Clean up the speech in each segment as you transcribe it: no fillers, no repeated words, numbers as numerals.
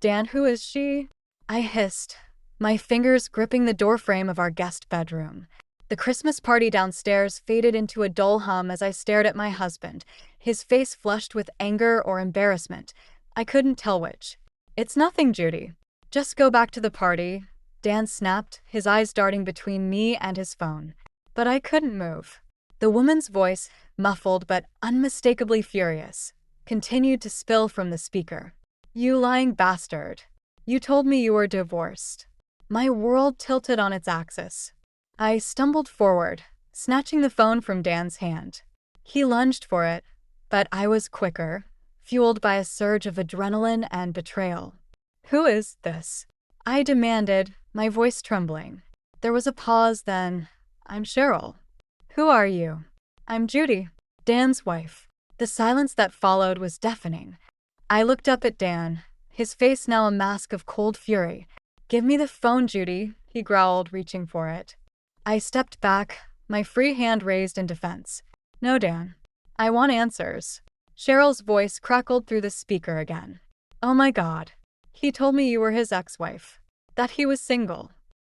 Dan, who is she? I hissed, my fingers gripping the doorframe of our guest bedroom. The Christmas party downstairs faded into a dull hum as I stared at my husband, his face flushed with anger or embarrassment. I couldn't tell which. It's nothing, Judy. Just go back to the party, Dan snapped, his eyes darting between me and his phone. But I couldn't move. The woman's voice, muffled but unmistakably furious, continued to spill from the speaker. You lying bastard. You told me you were divorced. My world tilted on its axis. I stumbled forward, snatching the phone from Dan's hand. He lunged for it, but I was quicker, fueled by a surge of adrenaline and betrayal. Who is this? I demanded, my voice trembling. There was a pause, then, I'm Cheryl. Who are you? I'm Judy, Dan's wife. The silence that followed was deafening. I looked up at Dan, his face now a mask of cold fury. Give me the phone, Judy, he growled, reaching for it. I stepped back, my free hand raised in defense. No, Dan. I want answers. Cheryl's voice crackled through the speaker again. Oh my God. He told me you were his ex-wife. That he was single.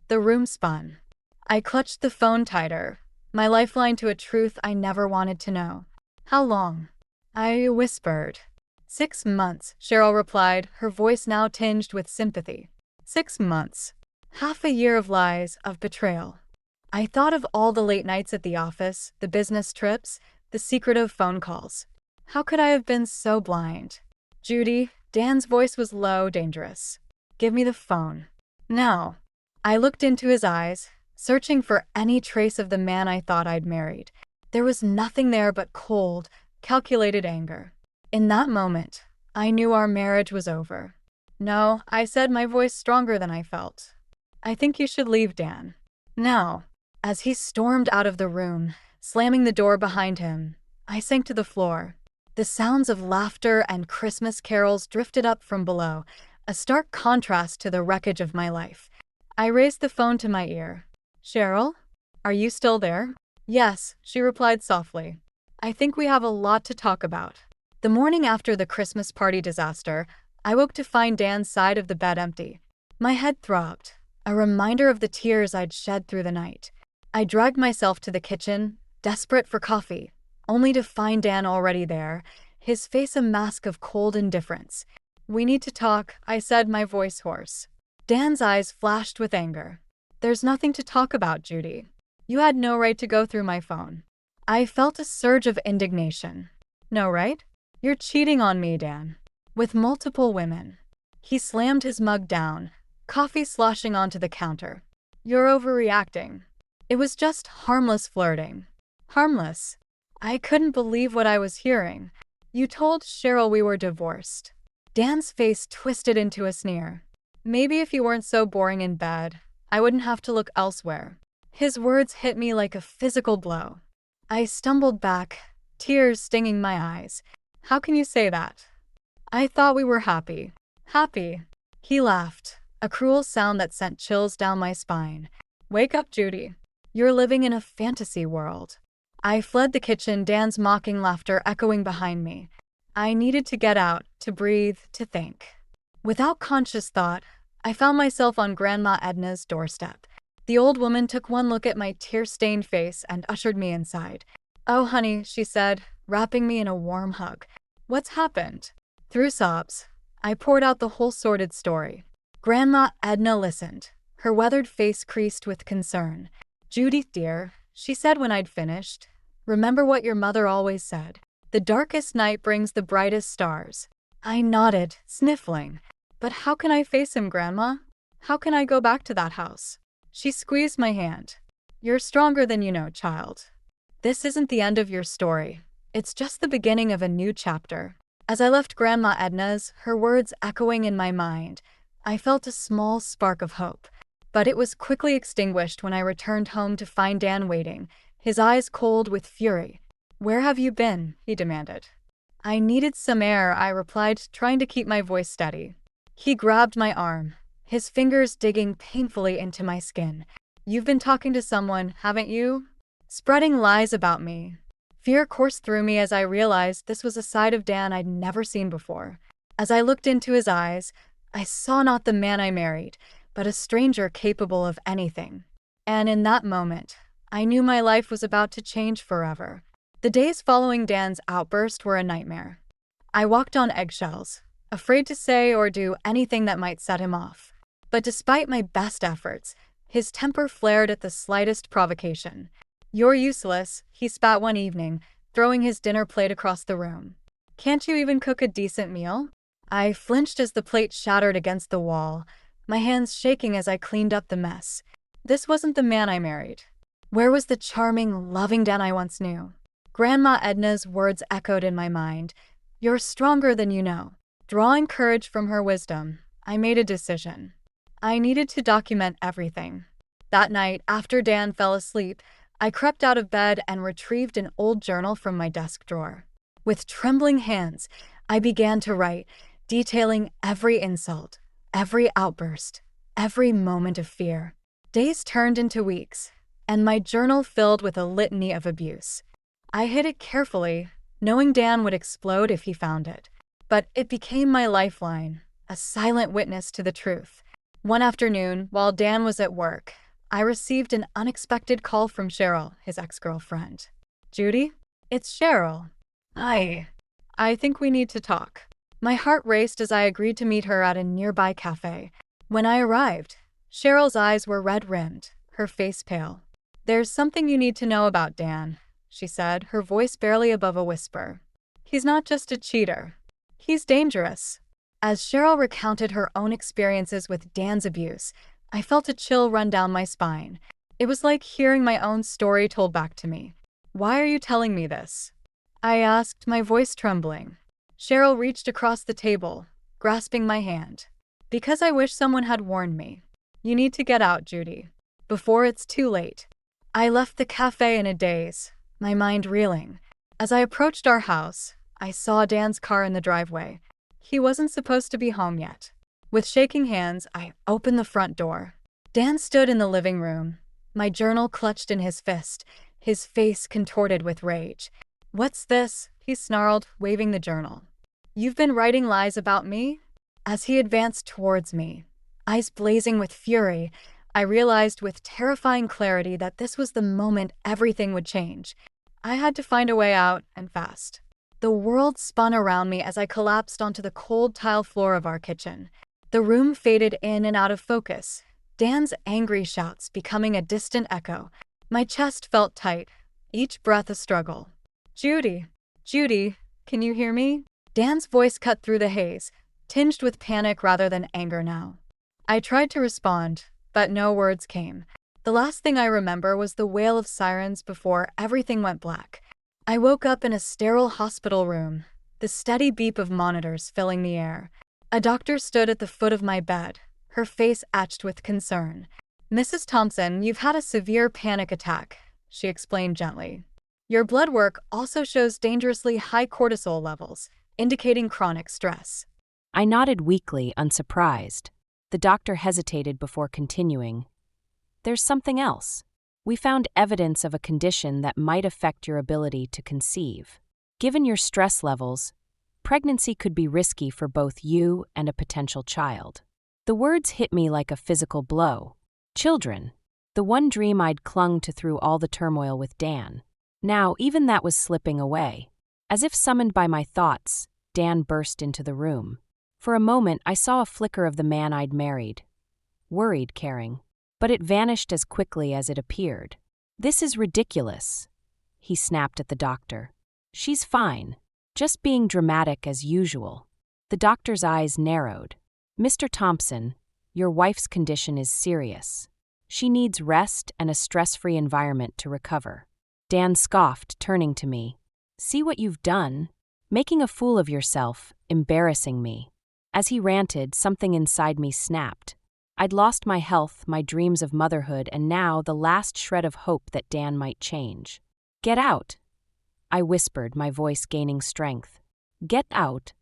The room spun. I clutched the phone tighter, my lifeline to a truth I never wanted to know. How long? I whispered. 6 months, Cheryl replied, her voice now tinged with sympathy. 6 months. Half a year of lies, of betrayal. I thought of all the late nights at the office, the business trips, the secretive phone calls. How could I have been so blind? Judy, Dan's voice was low, dangerous. Give me the phone. Now. I looked into his eyes, searching for any trace of the man I thought I'd married. There was nothing there but cold, calculated anger. In that moment, I knew our marriage was over. No, I said, my voice stronger than I felt. I think you should leave, Dan. Now. As he stormed out of the room, slamming the door behind him, I sank to the floor. The sounds of laughter and Christmas carols drifted up from below, a stark contrast to the wreckage of my life. I raised the phone to my ear. Cheryl? Are you still there? Yes, she replied softly. I think we have a lot to talk about. The morning after the Christmas party disaster, I woke to find Dan's side of the bed empty. My head throbbed, a reminder of the tears I'd shed through the night. I dragged myself to the kitchen, desperate for coffee, only to find Dan already there, his face a mask of cold indifference. We need to talk, I said, my voice hoarse. Dan's eyes flashed with anger. There's nothing to talk about, Judy. You had no right to go through my phone. I felt a surge of indignation. No right? You're cheating on me, Dan. With multiple women. He slammed his mug down, coffee sloshing onto the counter. You're overreacting. It was just harmless flirting. Harmless. I couldn't believe what I was hearing. You told Cheryl we were divorced. Dan's face twisted into a sneer. Maybe if you weren't so boring in bed, I wouldn't have to look elsewhere. His words hit me like a physical blow. I stumbled back, tears stinging my eyes. How can you say that? I thought we were happy. Happy. He laughed, a cruel sound that sent chills down my spine. Wake up, Judy. You're living in a fantasy world. I fled the kitchen, Dan's mocking laughter echoing behind me. I needed to get out, to breathe, to think. Without conscious thought, I found myself on Grandma Edna's doorstep. The old woman took one look at my tear-stained face and ushered me inside. Oh, honey, she said, wrapping me in a warm hug. What's happened? Through sobs, I poured out the whole sordid story. Grandma Edna listened, her weathered face creased with concern. Judy, dear, she said when I'd finished, remember what your mother always said. The darkest night brings the brightest stars. I nodded, sniffling. But how can I face him, Grandma? How can I go back to that house? She squeezed my hand. You're stronger than you know, child. This isn't the end of your story. It's just the beginning of a new chapter. As I left Grandma Edna's, her words echoing in my mind, I felt a small spark of hope. But it was quickly extinguished when I returned home to find Dan waiting, his eyes cold with fury. Where have you been? He demanded. I needed some air, I replied, trying to keep my voice steady. He grabbed my arm, his fingers digging painfully into my skin. You've been talking to someone, haven't you? Spreading lies about me. Fear coursed through me as I realized this was a side of Dan I'd never seen before. As I looked into his eyes, I saw not the man I married, but a stranger capable of anything. And in that moment, I knew my life was about to change forever. The days following Dan's outburst were a nightmare. I walked on eggshells, afraid to say or do anything that might set him off. But despite my best efforts, his temper flared at the slightest provocation. "You're useless," he spat one evening, throwing his dinner plate across the room. "Can't you even cook a decent meal?" I flinched as the plate shattered against the wall, my hands shaking as I cleaned up the mess. This wasn't the man I married. Where was the charming, loving Dan I once knew? Grandma Edna's words echoed in my mind. "You're stronger than you know." Drawing courage from her wisdom, I made a decision. I needed to document everything. That night, after Dan fell asleep, I crept out of bed and retrieved an old journal from my desk drawer. With trembling hands, I began to write, detailing every insult, every outburst, every moment of fear. Days turned into weeks, and my journal filled with a litany of abuse. I hid it carefully, knowing Dan would explode if he found it. But it became my lifeline, a silent witness to the truth. One afternoon, while Dan was at work, I received an unexpected call from Cheryl, his ex-girlfriend. "Judy? It's Cheryl. I think we need to talk." My heart raced as I agreed to meet her at a nearby cafe. When I arrived, Cheryl's eyes were red-rimmed, her face pale. "There's something you need to know about Dan," she said, her voice barely above a whisper. "He's not just a cheater. He's dangerous." As Cheryl recounted her own experiences with Dan's abuse, I felt a chill run down my spine. It was like hearing my own story told back to me. "Why are you telling me this?" I asked, my voice trembling. Cheryl reached across the table, grasping my hand. "Because I wish someone had warned me. You need to get out, Judy, before it's too late." I left the cafe in a daze, my mind reeling. As I approached our house, I saw Dan's car in the driveway. He wasn't supposed to be home yet. With shaking hands, I opened the front door. Dan stood in the living room, my journal clutched in his fist, his face contorted with rage. "What's this?" he snarled, waving the journal. "You've been writing lies about me?" As he advanced towards me, eyes blazing with fury, I realized with terrifying clarity that this was the moment everything would change. I had to find a way out, and fast. The world spun around me as I collapsed onto the cold tile floor of our kitchen. The room faded in and out of focus, Dan's angry shouts becoming a distant echo. My chest felt tight, each breath a struggle. Judy, can you hear me?" Dan's voice cut through the haze, tinged with panic rather than anger now. I tried to respond, but no words came. The last thing I remember was the wail of sirens before everything went black. I woke up in a sterile hospital room, the steady beep of monitors filling the air. A doctor stood at the foot of my bed, her face etched with concern. "Mrs. Thompson, you've had a severe panic attack," she explained gently. "Your blood work also shows dangerously high cortisol levels, indicating chronic stress." I nodded weakly, unsurprised. The doctor hesitated before continuing. "There's something else. We found evidence of a condition that might affect your ability to conceive. Given your stress levels, pregnancy could be risky for both you and a potential child." The words hit me like a physical blow. Children, the one dream I'd clung to through all the turmoil with Dan. Now, even that was slipping away. As if summoned by my thoughts, Dan burst into the room. For a moment, I saw a flicker of the man I'd married. Worried, caring. But it vanished as quickly as it appeared. "This is ridiculous," he snapped at the doctor. "She's fine, just being dramatic as usual." The doctor's eyes narrowed. "Mr. Thompson, your wife's condition is serious. She needs rest and a stress-free environment to recover." Dan scoffed, turning to me. "See what you've done? Making a fool of yourself, embarrassing me." As he ranted, something inside me snapped. I'd lost my health, my dreams of motherhood, and now the last shred of hope that Dan might change. "Get out," I whispered, my voice gaining strength. "Get out,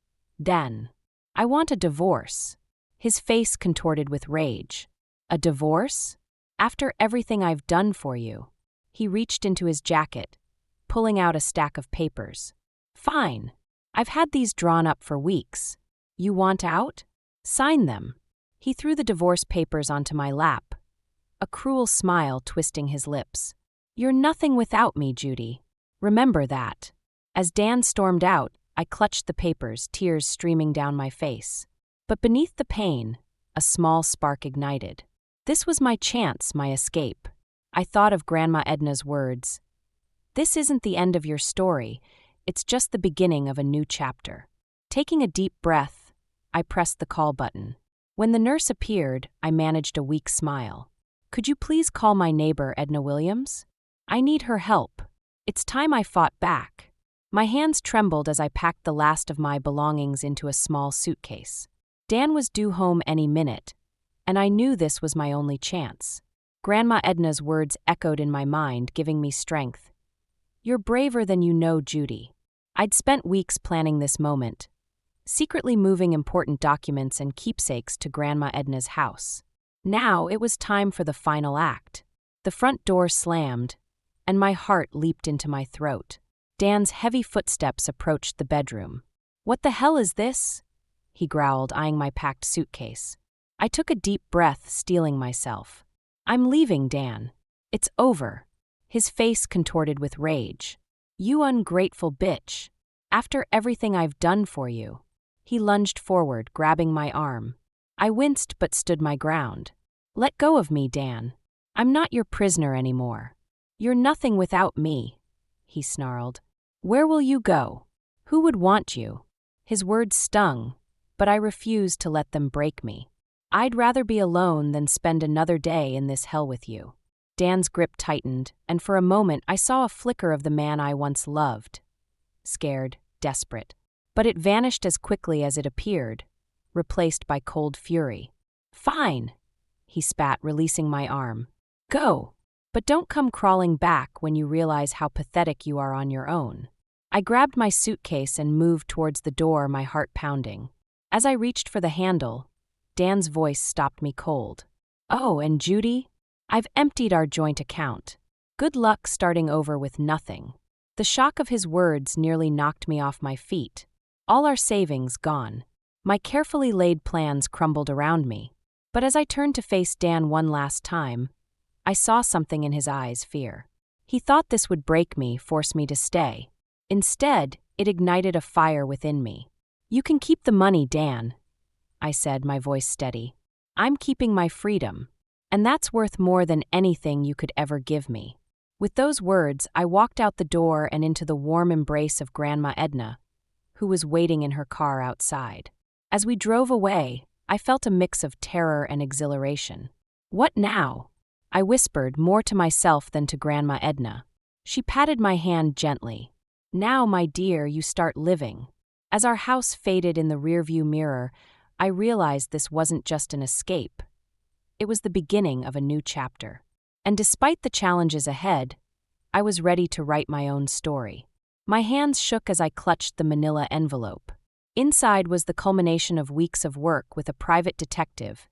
Dan. I want a divorce." His face contorted with rage. "A divorce? After everything I've done for you?" He reached into his jacket, pulling out a stack of papers. "Fine. I've had these drawn up for weeks. You want out? Sign them. He threw the divorce papers onto my lap, a cruel smile twisting his lips. You're nothing without me, Judy. Remember that. As Dan stormed out, I clutched the papers, tears streaming down my face. But beneath the pain, a small spark ignited. This was my chance, my escape. I thought of Grandma Edna's words. This isn't the end of your story, it's just the beginning of a new chapter. Taking a deep breath, I pressed the call button. When the nurse appeared, I managed a weak smile. Could you please call my neighbor, Edna Williams? I need her help. It's time I fought back. My hands trembled as I packed the last of my belongings into a small suitcase. Dan was due home any minute, and I knew this was my only chance. Grandma Edna's words echoed in my mind, giving me strength. You're braver than you know, Judy. I'd spent weeks planning this moment, secretly moving important documents and keepsakes to Grandma Edna's house. Now it was time for the final act. The front door slammed, and my heart leaped into my throat. Dan's heavy footsteps approached the bedroom. What the hell is this? He growled, eyeing my packed suitcase. I took a deep breath, steeling myself. I'm leaving, Dan. It's over. His face contorted with rage. You ungrateful bitch. After everything I've done for you. He lunged forward, grabbing my arm. I winced but stood my ground. Let go of me, Dan. I'm not your prisoner anymore. You're nothing without me, he snarled. Where will you go? Who would want you? His words stung, but I refused to let them break me. I'd rather be alone than spend another day in this hell with you. Dan's grip tightened, and for a moment I saw a flicker of the man I once loved. Scared, desperate. But it vanished as quickly as it appeared, replaced by cold fury. Fine, he spat, releasing my arm. Go, but don't come crawling back when you realize how pathetic you are on your own. I grabbed my suitcase and moved towards the door, my heart pounding. As I reached for the handle, Dan's voice stopped me cold. Oh, and Judy? I've emptied our joint account. Good luck starting over with nothing. The shock of his words nearly knocked me off my feet. All our savings gone. My carefully laid plans crumbled around me. But as I turned to face Dan one last time, I saw something in his eyes, fear. He thought this would break me, force me to stay. Instead, it ignited a fire within me. You can keep the money, Dan, I said, my voice steady. I'm keeping my freedom, and that's worth more than anything you could ever give me. With those words, I walked out the door and into the warm embrace of Grandma Edna, who was waiting in her car outside. As we drove away, I felt a mix of terror and exhilaration. What now? I whispered, more to myself than to Grandma Edna. She patted my hand gently. Now, my dear, you start living. As our house faded in the rearview mirror, I realized this wasn't just an escape. It was the beginning of a new chapter. And despite the challenges ahead, I was ready to write my own story. My hands shook as I clutched the manila envelope. Inside was the culmination of weeks of work with a private detective,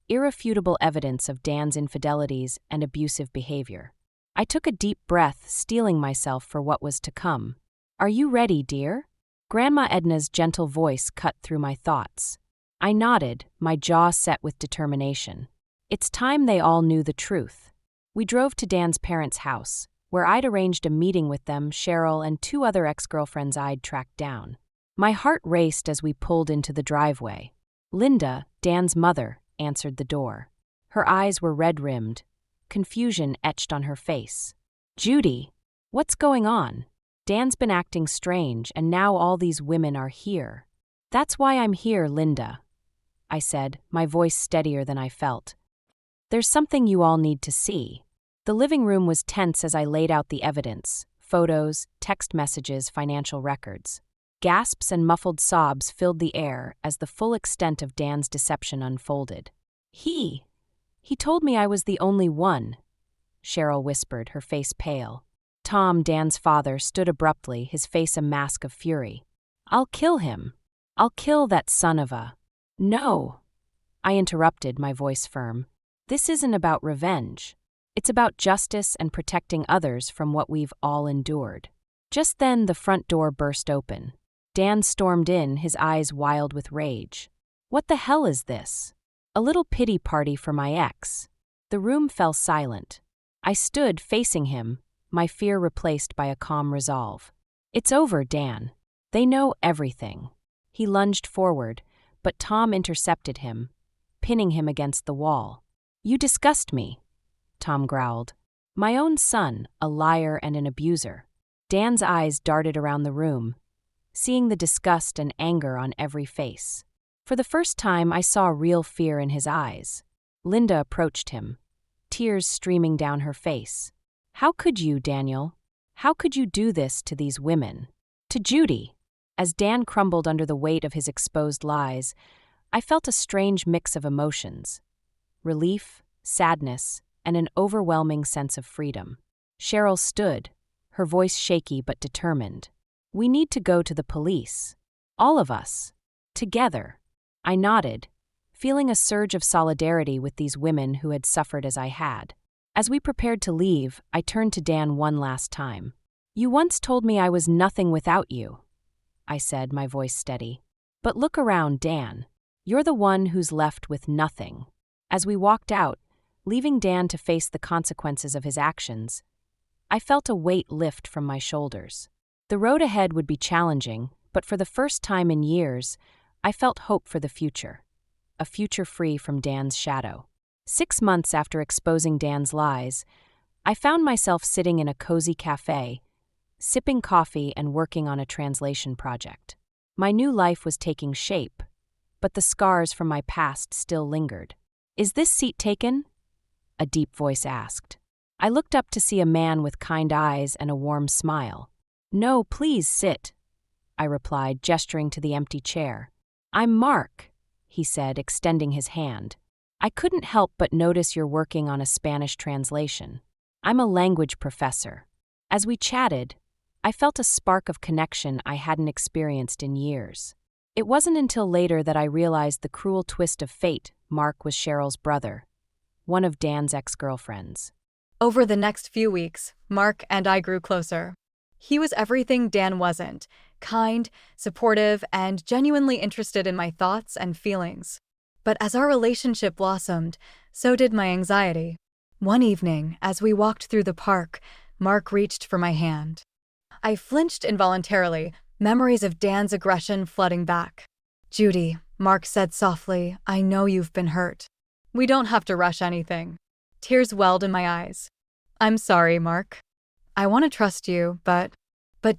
irrefutable evidence of Dan's infidelities and abusive behavior. I took a deep breath, steeling myself for what was to come. Are you ready, dear? Grandma Edna's gentle voice cut through my thoughts. I nodded, my jaw set with determination. It's time they all knew the truth. We drove to Dan's parents' house, where I'd arranged a meeting with them, Cheryl, and 2 other ex-girlfriends I'd tracked down. My heart raced as we pulled into the driveway. Linda, Dan's mother, answered the door. Her eyes were red-rimmed, confusion etched on her face. Judy, what's going on? Dan's been acting strange, and now all these women are here. That's why I'm here, Linda, I said, my voice steadier than I felt. There's something you all need to see. The living room was tense as I laid out the evidence: photos, text messages, financial records. Gasps and muffled sobs filled the air as the full extent of Dan's deception unfolded. He told me I was the only one, Cheryl whispered, her face pale. Tom, Dan's father, stood abruptly, his face a mask of fury. I'll kill him. I'll kill that son of a... No, I interrupted, my voice firm. This isn't about revenge. It's about justice and protecting others from what we've all endured. Just then, the front door burst open. Dan stormed in, his eyes wild with rage. What the hell is this? A little pity party for my ex. The room fell silent. I stood facing him, my fear replaced by a calm resolve. It's over, Dan. They know everything. He lunged forward, but Tom intercepted him, pinning him against the wall. You disgust me, Tom growled. My own son, a liar and an abuser. Dan's eyes darted around the room, seeing the disgust and anger on every face. For the first time, I saw real fear in his eyes. Linda approached him, tears streaming down her face. How could you, Daniel? How could you do this to these women? To Judy. As Dan crumbled under the weight of his exposed lies, I felt a strange mix of emotions. Relief, sadness, and an overwhelming sense of freedom. Cheryl stood, her voice shaky but determined. We need to go to the police. All of us. Together. I nodded, feeling a surge of solidarity with these women who had suffered as I had. As we prepared to leave, I turned to Dan one last time. You once told me I was nothing without you, I said, my voice steady. But look around, Dan. You're the one who's left with nothing. As we walked out, leaving Dan to face the consequences of his actions, I felt a weight lift from my shoulders. The road ahead would be challenging, but for the first time in years, I felt hope for the future. A future free from Dan's shadow. 6 months after exposing Dan's lies, I found myself sitting in a cozy cafe, sipping coffee and working on a translation project. My new life was taking shape, but the scars from my past still lingered. Is this seat taken? A deep voice asked. I looked up to see a man with kind eyes and a warm smile. No, please sit, I replied, gesturing to the empty chair. I'm Mark, he said, extending his hand. I couldn't help but notice you're working on a Spanish translation. I'm a language professor. As we chatted, I felt a spark of connection I hadn't experienced in years. It wasn't until later that I realized the cruel twist of fate. Mark was Cheryl's brother, one of Dan's ex-girlfriends. Over the next few weeks, Mark and I grew closer. He was everything Dan wasn't: kind, supportive, and genuinely interested in my thoughts and feelings. But as our relationship blossomed, so did my anxiety. One evening, as we walked through the park, Mark reached for my hand. I flinched involuntarily, memories of Dan's aggression flooding back. Judy, Mark said softly, I know you've been hurt. We don't have to rush anything. Tears welled in my eyes. I'm sorry, Mark. I want to trust you, but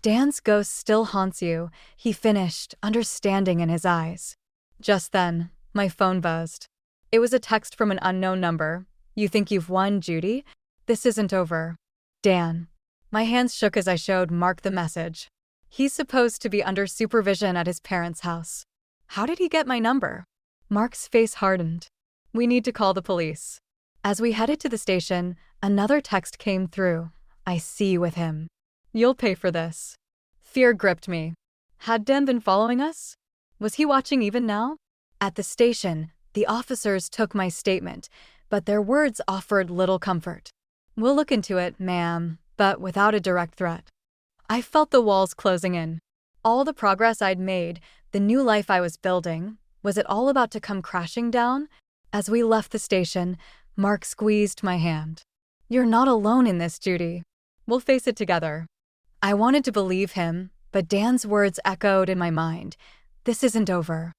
Dan's ghost still haunts you, he finished, understanding in his eyes. Just then, my phone buzzed. It was a text from an unknown number. You think you've won, Judy? This isn't over. Dan. My hands shook as I showed Mark the message. He's supposed to be under supervision at his parents' house. How did he get my number? Mark's face hardened. We need to call the police. As we headed to the station, another text came through. I see you with him. You'll pay for this. Fear gripped me. Had Dan been following us? Was he watching even now? At the station, the officers took my statement, but their words offered little comfort. We'll look into it, ma'am, but without a direct threat. I felt the walls closing in. All the progress I'd made, the new life I was building, was it all about to come crashing down? As we left the station, Mark squeezed my hand. You're not alone in this, Judy. We'll face it together. I wanted to believe him, but Dan's words echoed in my mind. This isn't over.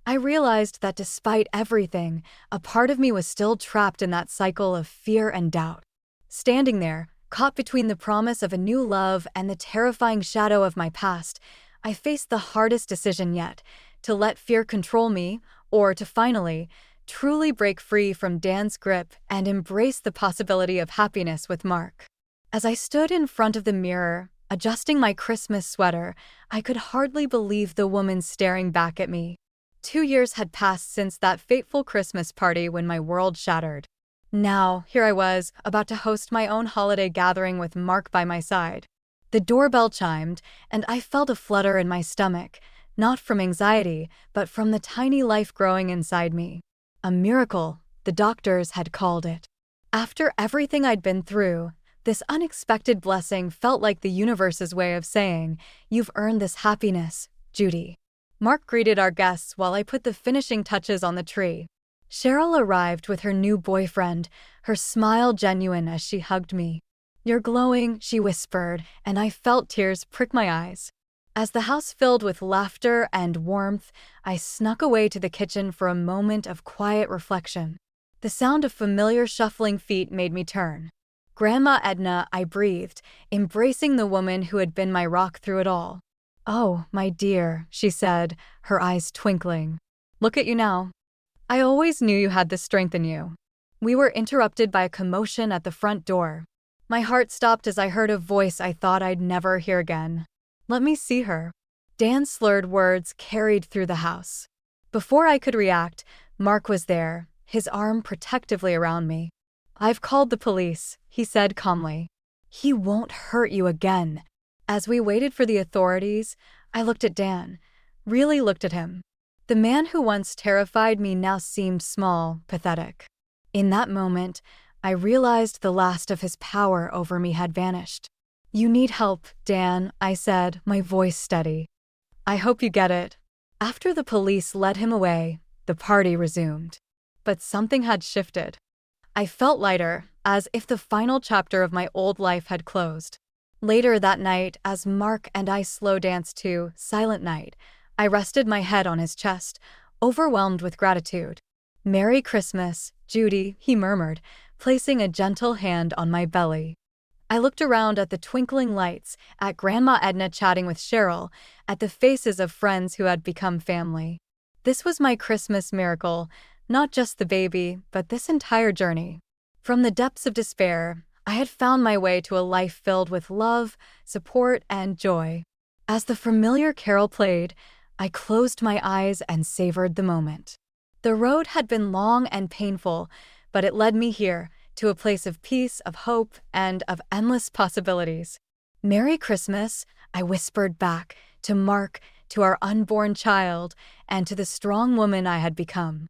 I realized that despite everything, a part of me was still trapped in that cycle of fear and doubt. Standing there, caught between the promise of a new love and the terrifying shadow of my past, I faced the hardest decision yet, to let fear control me, or to finally, truly break free from Dan's grip and embrace the possibility of happiness with Mark. As I stood in front of the mirror, adjusting my Christmas sweater, I could hardly believe the woman staring back at me. 2 years had passed since that fateful Christmas party when my world shattered. Now, here I was, about to host my own holiday gathering with Mark by my side. The doorbell chimed, and I felt a flutter in my stomach, not from anxiety, but from the tiny life growing inside me. A miracle, the doctors had called it. After everything I'd been through, this unexpected blessing felt like the universe's way of saying, you've earned this happiness, Judy. Mark greeted our guests while I put the finishing touches on the tree. Cheryl arrived with her new boyfriend, her smile genuine as she hugged me. "You're glowing," she whispered, and I felt tears prick my eyes. As the house filled with laughter and warmth, I snuck away to the kitchen for a moment of quiet reflection. The sound of familiar shuffling feet made me turn. "Grandma Edna," I breathed, embracing the woman who had been my rock through it all. "Oh, my dear," she said, her eyes twinkling. "Look at you now. I always knew you had the strength in you." We were interrupted by a commotion at the front door. My heart stopped as I heard a voice I thought I'd never hear again. "Let me see her." Dan's slurred words carried through the house. Before I could react, Mark was there, his arm protectively around me. "I've called the police," he said calmly. "He won't hurt you again." As we waited for the authorities, I looked at Dan, really looked at him. The man who once terrified me now seemed small, pathetic. In that moment, I realized the last of his power over me had vanished. "You need help, Dan," I said, my voice steady. "I hope you get it." After the police led him away, the party resumed. But something had shifted. I felt lighter, as if the final chapter of my old life had closed. Later that night, as Mark and I slow danced to Silent Night, I rested my head on his chest, overwhelmed with gratitude. "Merry Christmas, Judy," he murmured, placing a gentle hand on my belly. I looked around at the twinkling lights, at Grandma Edna chatting with Cheryl, at the faces of friends who had become family. This was my Christmas miracle, not just the baby, but this entire journey. From the depths of despair, I had found my way to a life filled with love, support, and joy. As the familiar carol played, I closed my eyes and savored the moment. The road had been long and painful, but it led me here, to a place of peace, of hope, and of endless possibilities. "Merry Christmas," I whispered back, to Mark, to our unborn child, and to the strong woman I had become.